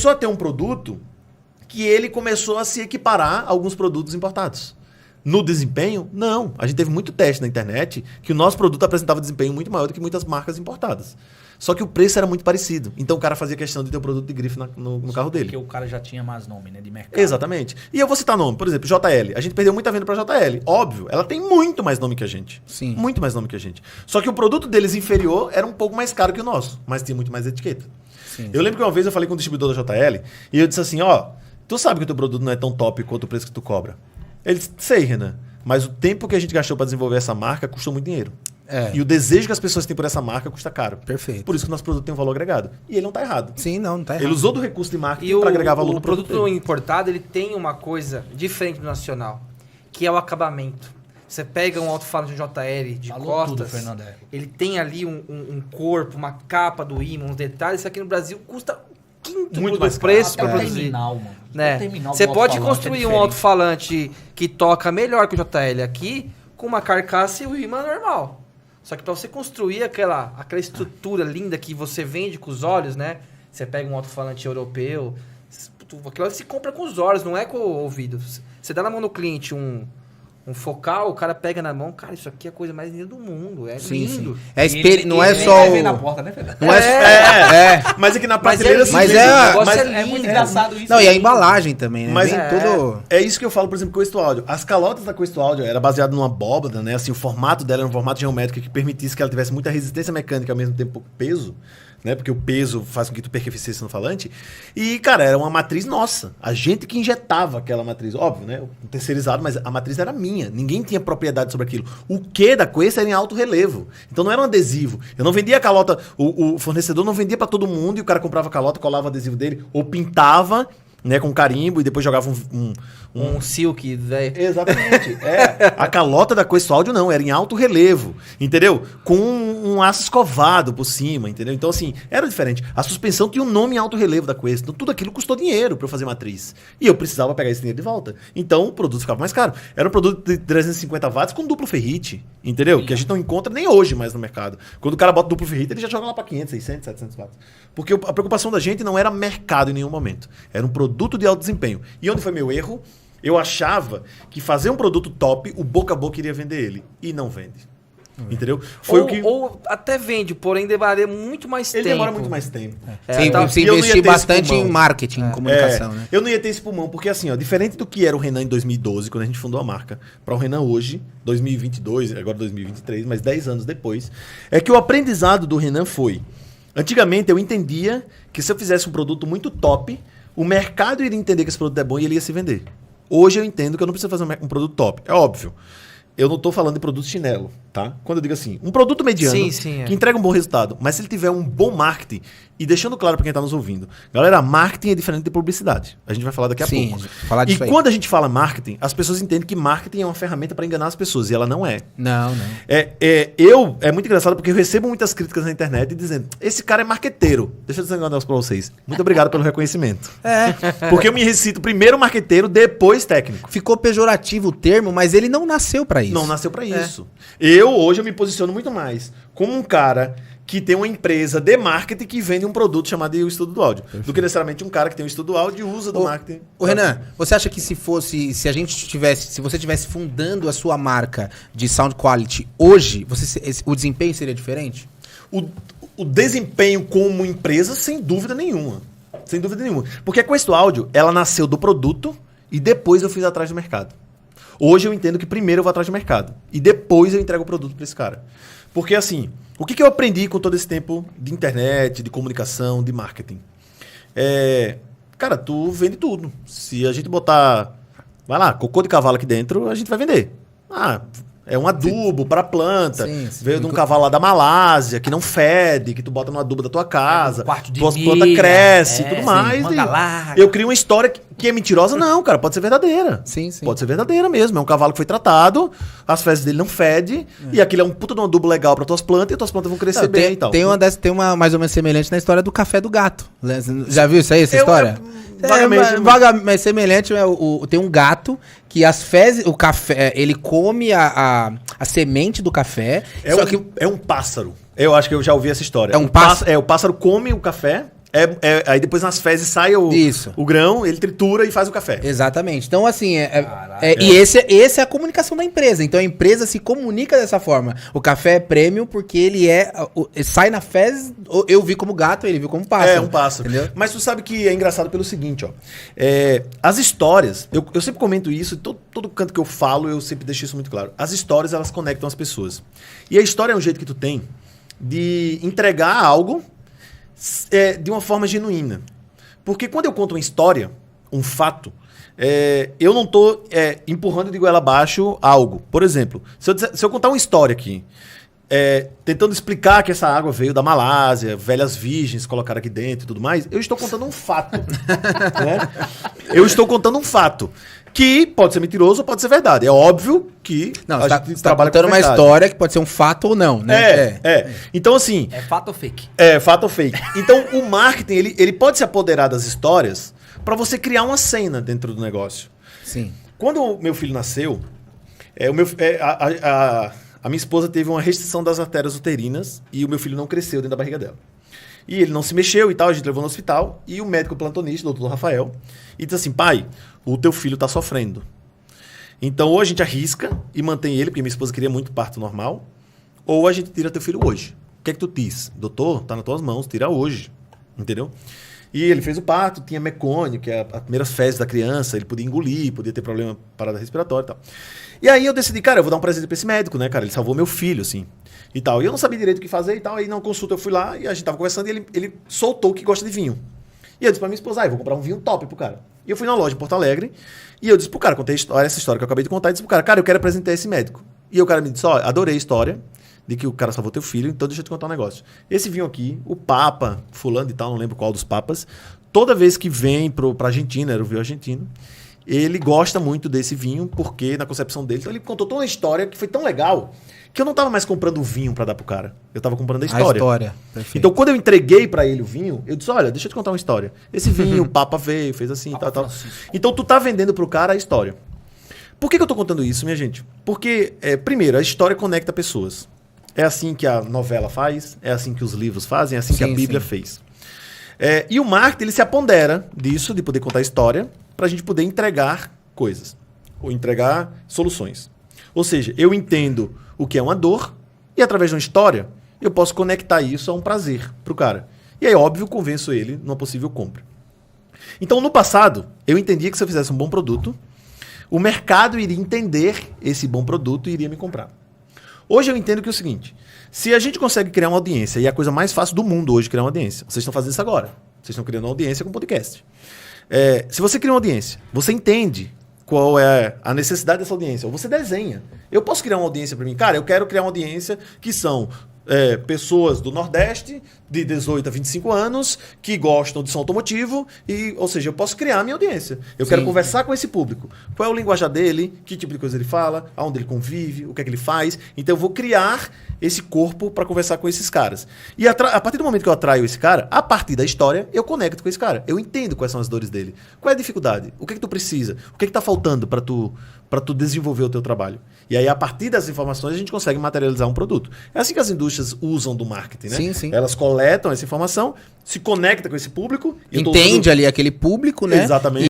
começou a ter um produto que ele começou a se equiparar a alguns produtos importados. No desempenho, não. A gente teve muito teste na internet que o nosso produto apresentava desempenho muito maior do que muitas marcas importadas. Só que o preço era muito parecido. Então o cara fazia questão de ter um produto de grife no carro dele. Porque o cara já tinha mais nome, né? De mercado. Exatamente. E eu vou citar nome. Por exemplo, JL. A gente perdeu muita venda pra JL. Óbvio, ela tem muito mais nome que a gente. Sim. Muito mais nome que a gente. Só que o produto deles inferior era um pouco mais caro que o nosso. Mas tinha muito mais etiqueta. Sim. Eu lembro que uma vez eu falei com o distribuidor da JL e eu disse assim, ó, tu sabe que o teu produto não é tão top quanto o preço que tu cobra. Ele disse, sei, Renan. Mas o tempo que a gente gastou para desenvolver essa marca custou muito dinheiro. E o desejo que as pessoas têm por essa marca custa caro. Perfeito. Por isso que o nosso produto tem um valor agregado. E ele não está errado. Sim, não tá errado. Ele usou do recurso de marketing para agregar valor no produto produto dele. importado, ele tem uma coisa diferente do nacional, que é o acabamento. Você pega um alto-falante de JL de Falou costas, tudo, Fernando. ele tem ali um corpo, uma capa do imã, uns detalhes. Isso aqui no Brasil custa quinto Muito do mais caro. preço Até para o produzir. terminal, mano. Né? O terminal Você do pode alto-falante construir é um diferente. alto-falante que toca melhor que o JL aqui, com uma carcaça e o imã normal. Só que para você construir aquela estrutura linda que você vende com os olhos, né? Você pega um alto-falante europeu, aquilo se compra com os olhos, não é com o ouvido. Você dá na mão do cliente um focal, o cara pega na mão, cara, isso aqui é a coisa mais linda do mundo, é Sim, lindo. sim. É não E é ele só vai o... ver na porta, né, Fernando? Não é... Mas é que na Mas prateleira... é Mas lindo, é- o negócio mas é É muito lindo. engraçado isso. Não, e a embalagem também, né? Mas Vem tudo... É isso que eu falo, por exemplo, com o Questo Audio. As calotas da Questo Audio era baseada numa abóbada, né? Assim, o formato dela era um formato geométrico que permitisse que ela tivesse muita resistência mecânica ao mesmo tempo pouco peso, né? Porque o peso faz com que tu perca eficiência no falante. E, cara, era uma matriz nossa. A gente que injetava aquela matriz. Óbvio, né? Terceirizado, mas a matriz era minha. Ninguém tinha propriedade sobre aquilo. O que da Questo era em alto relevo. Então não era um adesivo. Eu não vendia a calota... O fornecedor não vendia pra todo mundo e o cara comprava a calota, colava o adesivo dele, ou pintava, né, com carimbo e depois jogava Um silk, velho. Exatamente. A calota da Questo Audio não, era em alto relevo, entendeu? Com um aço escovado por cima, entendeu? Então, assim, era diferente. A suspensão tinha um nome em alto relevo da Questo. Então, tudo aquilo custou dinheiro para eu fazer matriz. E eu precisava pegar esse dinheiro de volta. Então, o produto ficava mais caro. Era um produto de 350 watts com duplo ferrite, entendeu? Que a gente não encontra nem hoje mais no mercado. Quando o cara bota duplo ferrite, ele já joga lá para 500, 600, 700 watts. Porque a preocupação da gente não era mercado em nenhum momento. Era um produto de alto desempenho. E onde foi meu erro? Eu achava que fazer um produto top, o boca a boca iria vender ele. E não vende. Entendeu? Ou até vende, porém demoraria muito mais Ele tempo. demora muito mais tempo. Sim, tá. você E eu não ia investir ter esse bastante pulmão. em marketing, em comunicação, né? Eu não ia ter esse pulmão, porque assim, ó, diferente do que era o Renan em 2012, quando a gente fundou a marca, para o Renan hoje, 2022, agora 2023, mas 10 anos depois, é que o aprendizado do Renan foi... Antigamente eu entendia que se eu fizesse um produto muito top, o mercado iria entender que esse produto é bom e ele ia se vender. Hoje eu entendo que eu não preciso fazer um produto top. É óbvio. Eu não estou falando de produto chinelo, tá? Quando eu digo assim, um produto mediano que entrega um bom resultado, mas se ele tiver um bom marketing, e deixando claro para quem está nos ouvindo, galera, marketing é diferente de publicidade. A gente vai falar daqui a pouco. Falar disso E quando a gente fala marketing, as pessoas entendem que marketing é uma ferramenta para enganar as pessoas, e ela não é. Não. É muito engraçado porque eu recebo muitas críticas na internet dizendo, esse cara é marqueteiro. Deixa eu dizer um negócio para vocês. Muito obrigado pelo reconhecimento. Porque eu me recito primeiro marqueteiro, depois técnico. Ficou pejorativo o termo, mas ele não nasceu para isso. Não nasceu pra isso. Hoje eu me posiciono muito mais como um cara que tem uma empresa de marketing que vende um produto chamado de estudo do áudio. Do que necessariamente um cara que tem um estudo do áudio e usa do marketing. Ô Renan, você acha que se você tivesse fundando a sua marca de sound quality hoje, o desempenho seria diferente? O desempenho como empresa, sem dúvida nenhuma. Sem dúvida nenhuma. Porque a Questo Audio, ela nasceu do produto e depois eu fiz atrás do mercado. Hoje eu entendo que primeiro eu vou atrás do mercado. E depois eu entrego o produto para esse cara. Porque assim, o que eu aprendi com todo esse tempo de internet, de comunicação, de marketing? Cara, tu vende tudo. Se a gente botar, vai lá, cocô de cavalo aqui dentro, a gente vai vender. É um adubo para planta. Veio de um cavalo lá da Malásia, que não fede, que tu bota no adubo da tua casa. Tua planta cresce e tudo mais. Eu crio uma história que é mentirosa. Não, cara, pode ser verdadeira. Sim. Pode ser verdadeira mesmo. É um cavalo que foi tratado, as fezes dele não fedem, e aquilo é um puta de um adubo legal para tuas plantas, e tuas plantas vão crescer bem e tal. Tem uma mais ou menos semelhante na história do café do gato. Já viu isso aí, essa história? Mas semelhante, tem um gato que as fezes, o café, ele come a semente do café. É um pássaro. Eu acho que eu já ouvi essa história. É um pássaro? O pássaro come o café Aí depois nas fezes sai o grão, ele tritura e faz o café. Exatamente. Então, assim, e esse é a comunicação da empresa. Então, a empresa se comunica dessa forma. O café é premium porque ele sai na fezes, eu vi como gato, ele viu como pássaro. É, um pássaro. Entendeu? Mas tu sabe que é engraçado pelo seguinte, ó. As histórias, eu sempre comento isso, todo canto que eu falo, eu sempre deixo isso muito claro. As histórias, elas conectam as pessoas. E a história é um jeito que tu tem de entregar algo de uma forma genuína. Porque quando eu conto uma história, um fato, eu não estou empurrando de goela abaixo algo. Por exemplo, se eu contar uma história aqui, tentando explicar que essa água veio da Malásia, velhas virgens colocaram aqui dentro e tudo mais, eu estou contando um fato. Né? Eu estou contando um fato. Que pode ser mentiroso ou pode ser verdade. É óbvio que a gente trabalha contando uma história que pode ser um fato ou não, né? Então, assim... É fato ou fake? É, fato ou fake. Então, o marketing, ele pode se apoderar das histórias para você criar uma cena dentro do negócio. Sim. Quando o meu filho nasceu, a minha esposa teve uma restrição das artérias uterinas e o meu filho não cresceu dentro da barriga dela. E ele não se mexeu e tal, a gente levou no hospital. E o médico plantonista, o doutor Rafael, e disse assim, pai, o teu filho tá sofrendo. Então, ou a gente arrisca e mantém ele, porque minha esposa queria muito parto normal, ou a gente tira teu filho hoje. O que é que tu diz? Doutor, tá nas tuas mãos, tira hoje. Entendeu? E ele fez o parto, tinha mecônio, que é a primeira fezes da criança, ele podia engolir, podia ter problema parada respiratória e tal. E aí eu decidi, cara, eu vou dar um presente pra esse médico, né, cara? Ele salvou meu filho, assim, e tal. E eu não sabia direito o que fazer e tal, aí na consulta eu fui lá e a gente tava conversando e ele soltou que gosta de vinho. E eu disse pra minha esposa, eu vou comprar um vinho top pro cara. E eu fui na loja em Porto Alegre e eu disse pro cara, contei essa história que eu acabei de contar, e disse pro cara, eu quero apresentar esse médico. E o cara me disse, adorei a história de que o cara salvou teu filho, então deixa eu te contar um negócio. Esse vinho aqui, o Papa, fulano e tal, não lembro qual dos papas, toda vez que vem pra Argentina, era o vinho argentino, ele gosta muito desse vinho, porque na concepção dele, então ele contou toda uma história que foi tão legal, que eu não tava mais comprando o vinho pra dar pro cara, eu tava comprando a história. Perfeito. Então quando eu entreguei pra ele o vinho, eu disse, olha, deixa eu te contar uma história. Esse vinho, o Papa veio, fez assim, tal. Então tu tá vendendo pro cara a história. Por que eu tô contando isso, minha gente? Porque, primeiro, a história conecta pessoas. É assim que a novela faz, é assim que os livros fazem, é assim que a Bíblia fez. E o marketing, ele se apondera disso, de poder contar história, pra gente poder entregar coisas. Ou entregar soluções. Ou seja, eu entendo o que é uma dor e através de uma história eu posso conectar isso a um prazer pro cara. E aí, óbvio, convenço ele numa possível compra. Então, no passado, eu entendia que se eu fizesse um bom produto, o mercado iria entender esse bom produto e iria me comprar. Hoje eu entendo que é o seguinte, se a gente consegue criar uma audiência, e é a coisa mais fácil do mundo hoje criar uma audiência, vocês estão fazendo isso agora, vocês estão criando uma audiência com podcast. Se você cria uma audiência, você entende qual é a necessidade dessa audiência, ou você desenha. Eu posso criar uma audiência para mim, cara, eu quero criar uma audiência que são pessoas do Nordeste, de 18 a 25 anos, que gostam de som automotivo, ou seja, eu posso criar a minha audiência. Eu quero conversar com esse público. Qual é o linguajar dele, que tipo de coisa ele fala, aonde ele convive, o que é que ele faz. Então eu vou criar esse corpo para conversar com esses caras. E a partir do momento que eu atraio esse cara, a partir da história, eu conecto com esse cara. Eu entendo quais são as dores dele. Qual é a dificuldade? O que é que tu precisa? O que é que tá faltando para tu desenvolver o teu trabalho? E aí, a partir dessas informações, a gente consegue materializar um produto. É assim que as indústrias usam do marketing, né? Sim, sim. Elas coletam essa informação, se conectam com esse público. Entende ali aquele público, né? Exatamente.